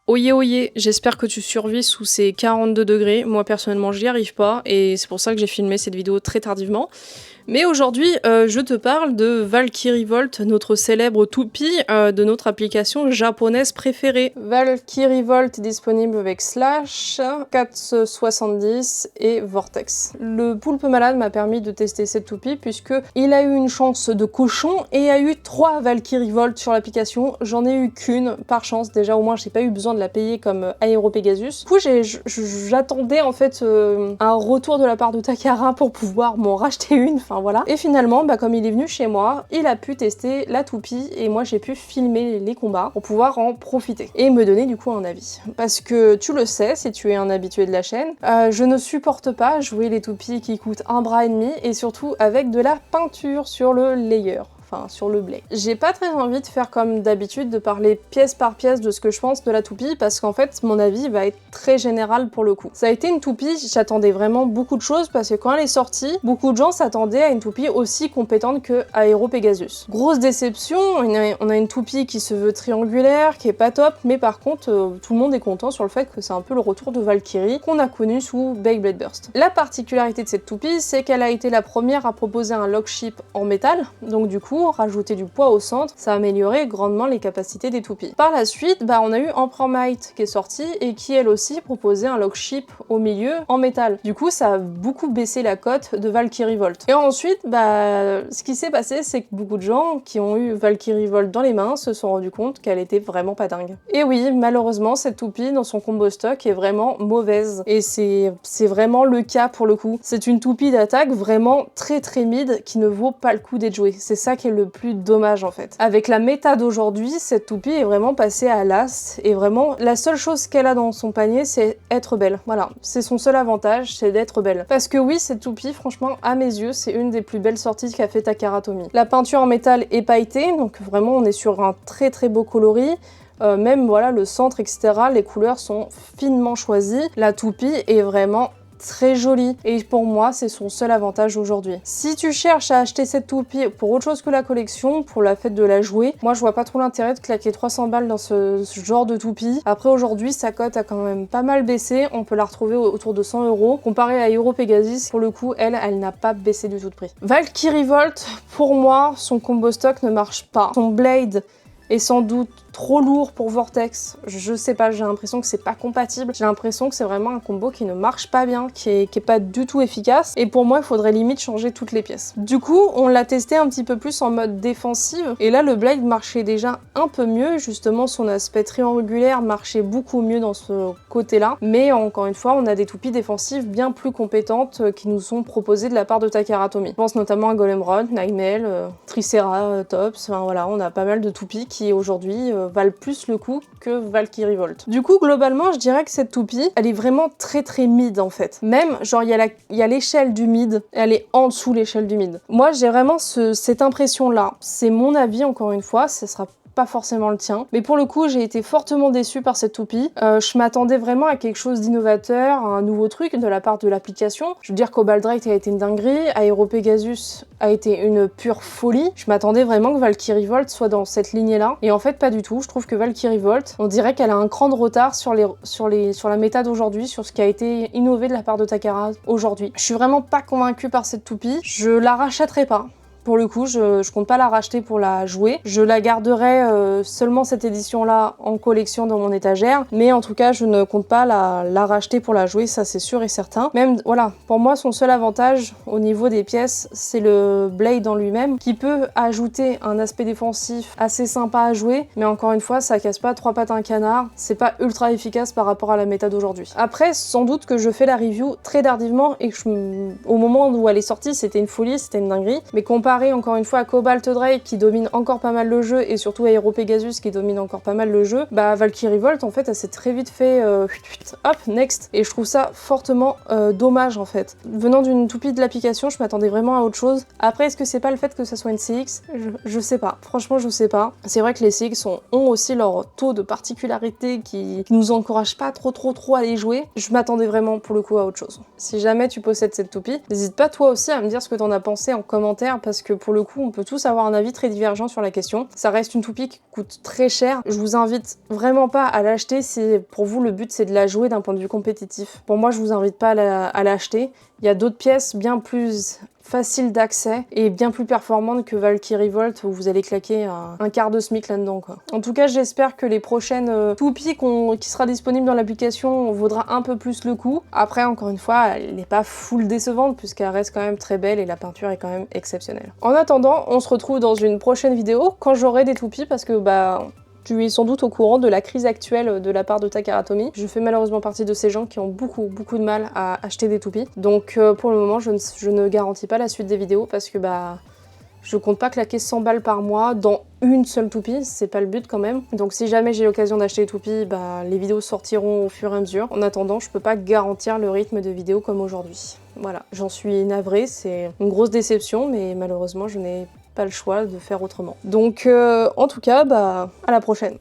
Oyez oyez, j'espère que tu survis sous ces 42 degrés. Moi personnellement j'y arrive pas et c'est pour ça que j'ai filmé cette vidéo très tardivement. Mais aujourd'hui, je te parle de Valkyrie Volt, notre célèbre toupie de notre application japonaise préférée. Valkyrie Volt est disponible avec Slash, 470 et Vortex. Le poulpe malade m'a permis de tester cette toupie puisque il a eu une chance de cochon et a eu 3 Valkyrie Volt sur l'application. J'en ai eu qu'une par chance, déjà au moins j'ai pas eu besoin de la payer comme Aero Pegasus. Du coup j'attendais en fait un retour de la part de Takara pour pouvoir m'en racheter une, enfin voilà. Et finalement, comme il est venu chez moi, il a pu tester la toupie et moi j'ai pu filmer les combats pour pouvoir en profiter et me donner du coup un avis. Parce que tu le sais, si tu es un habitué de la chaîne, je ne supporte pas jouer les toupies qui coûtent un bras et demi et surtout avec de la peinture sur le layer. Enfin, sur le blé. J'ai pas très envie de faire comme d'habitude, de parler pièce par pièce de ce que je pense de la toupie, parce qu'en fait, mon avis va être très général pour le coup. Ça a été une toupie, j'attendais vraiment beaucoup de choses, parce que quand elle est sortie, beaucoup de gens s'attendaient à une toupie aussi compétente que Aero Pegasus. Grosse déception, on a une toupie qui se veut triangulaire, qui est pas top, mais par contre, tout le monde est content sur le fait que c'est un peu le retour de Valkyrie qu'on a connu sous Beyblade Burst. La particularité de cette toupie, c'est qu'elle a été la première à proposer un lock ship en métal, donc du coup, rajouter du poids au centre, ça a amélioré grandement les capacités des toupies. Par la suite, on a eu Emperor Might qui est sorti et qui elle aussi proposait un lock ship au milieu en métal. Du coup, ça a beaucoup baissé la cote de Valkyrie Volt. Et ensuite, ce qui s'est passé, c'est que beaucoup de gens qui ont eu Valkyrie Volt dans les mains se sont rendus compte qu'elle était vraiment pas dingue. Et oui, malheureusement, cette toupie dans son combo stock est vraiment mauvaise. Et c'est vraiment le cas pour le coup. C'est une toupie d'attaque vraiment très très mid qui ne vaut pas le coup d'être jouée. C'est ça qui est le plus dommage en fait. Avec la méta d'aujourd'hui, cette toupie est vraiment passée à l'as et vraiment la seule chose qu'elle a dans son panier, c'est être belle. Voilà, c'est son seul avantage, c'est d'être belle. Parce que oui, cette toupie, franchement, à mes yeux, c'est une des plus belles sorties qu'a fait Takara Tomy. La peinture en métal est pailletée, donc vraiment on est sur un très très beau coloris. Même voilà, le centre, etc., les couleurs sont finement choisies. La toupie est vraiment très jolie et pour moi c'est son seul avantage aujourd'hui. Si tu cherches à acheter cette toupie pour autre chose que la collection, pour la fête de la jouer, moi je vois pas trop l'intérêt de claquer 300 balles dans ce genre de toupie. Après aujourd'hui sa cote a quand même pas mal baissé, on peut la retrouver autour de 100 €. Comparé à Aero Pegasus, pour le coup elle n'a pas baissé du tout de prix. Valkyrie Volt, pour moi son combo stock ne marche pas. Son blade est sans doute trop lourd pour Vortex, je sais pas, j'ai l'impression que c'est pas compatible, j'ai l'impression que c'est vraiment un combo qui ne marche pas bien, qui est pas du tout efficace, et pour moi il faudrait limite changer toutes les pièces. Du coup, on l'a testé un petit peu plus en mode défensive, et là le blade marchait déjà un peu mieux, justement son aspect triangulaire marchait beaucoup mieux dans ce côté-là, mais encore une fois, on a des toupies défensives bien plus compétentes qui nous sont proposées de la part de Takara Tomy. Je pense notamment à Golemrod, Nightmail, Triceratops, enfin voilà, on a pas mal de toupies qui aujourd'hui valent plus le coup que Valkyrie Volt. Du coup, globalement, je dirais que cette toupie, elle est vraiment très très mid en fait. Même, genre, il y a l'échelle du mid, elle est en dessous l'échelle du mid. Moi, j'ai vraiment cette impression-là. C'est mon avis, encore une fois, ce sera pas forcément le tien. Mais pour le coup, j'ai été fortement déçue par cette toupie. Je m'attendais vraiment à quelque chose d'innovateur, à un nouveau truc de la part de l'application. Je veux dire qu'Obaldrake a été une dinguerie, Aero Pegasus a été une pure folie. Je m'attendais vraiment que Valkyrie Volt soit dans cette lignée-là. Et en fait, pas du tout. Je trouve que Valkyrie Volt, on dirait qu'elle a un cran de retard sur la méta d'aujourd'hui, sur ce qui a été innové de la part de Takara aujourd'hui. Je suis vraiment pas convaincue par cette toupie. Je la rachèterai pas. Pour le coup, je compte pas la racheter pour la jouer. Je la garderai seulement cette édition-là en collection dans mon étagère. Mais en tout cas, je ne compte pas la racheter pour la jouer, ça c'est sûr et certain. Même, voilà, pour moi, son seul avantage au niveau des pièces, c'est le blade en lui-même, qui peut ajouter un aspect défensif assez sympa à jouer. Mais encore une fois, ça casse pas 3 pattes à un canard. C'est pas ultra efficace par rapport à la méta d'aujourd'hui. Après, sans doute que je fais la review très tardivement et que au moment où elle est sortie, c'était une folie, c'était une dinguerie. Mais comparé encore une fois à Cobalt Drake qui domine encore pas mal le jeu et surtout Aero Pegasus qui domine encore pas mal le jeu, Valkyrie Volt en fait elle s'est très vite fait hop next, et je trouve ça fortement dommage en fait. Venant d'une toupie de l'application, je m'attendais vraiment à autre chose. Après, est-ce que c'est pas le fait que ça soit une CX? Je sais pas, franchement je sais pas. C'est vrai que les CX ont aussi leur taux de particularité qui nous encourage pas trop à les jouer. Je m'attendais vraiment pour le coup à autre chose. Si jamais tu possèdes cette toupie, n'hésite pas toi aussi à me dire ce que t'en as pensé en commentaire, parce que que pour le coup on peut tous avoir un avis très divergent sur la question. Ça reste une toupie qui coûte très cher. Je vous invite vraiment pas à l'acheter si pour vous le but c'est de la jouer d'un point de vue compétitif. Pour moi je vous invite pas à l'acheter. Il y a d'autres pièces bien plus faciles d'accès et bien plus performantes que Valkyrie Volt où vous allez claquer un quart de SMIC là-dedans quoi. En tout cas j'espère que les prochaines toupies qui sera disponible dans l'application vaudra un peu plus le coup. Après encore une fois elle n'est pas full décevante puisqu'elle reste quand même très belle et la peinture est quand même exceptionnelle. En attendant on se retrouve dans une prochaine vidéo quand j'aurai des toupies parce que tu es sans doute au courant de la crise actuelle de la part de Takara Tomy. Je fais malheureusement partie de ces gens qui ont beaucoup de mal à acheter des toupies. Donc pour le moment, je ne garantis pas la suite des vidéos parce que je compte pas claquer 100 balles par mois dans une seule toupie, c'est pas le but quand même. Donc si jamais j'ai l'occasion d'acheter des toupies, les vidéos sortiront au fur et à mesure. En attendant, je peux pas garantir le rythme de vidéos comme aujourd'hui. Voilà, j'en suis navrée, c'est une grosse déception, mais malheureusement je n'ai pas le choix de faire autrement. Donc en tout cas, à la prochaine.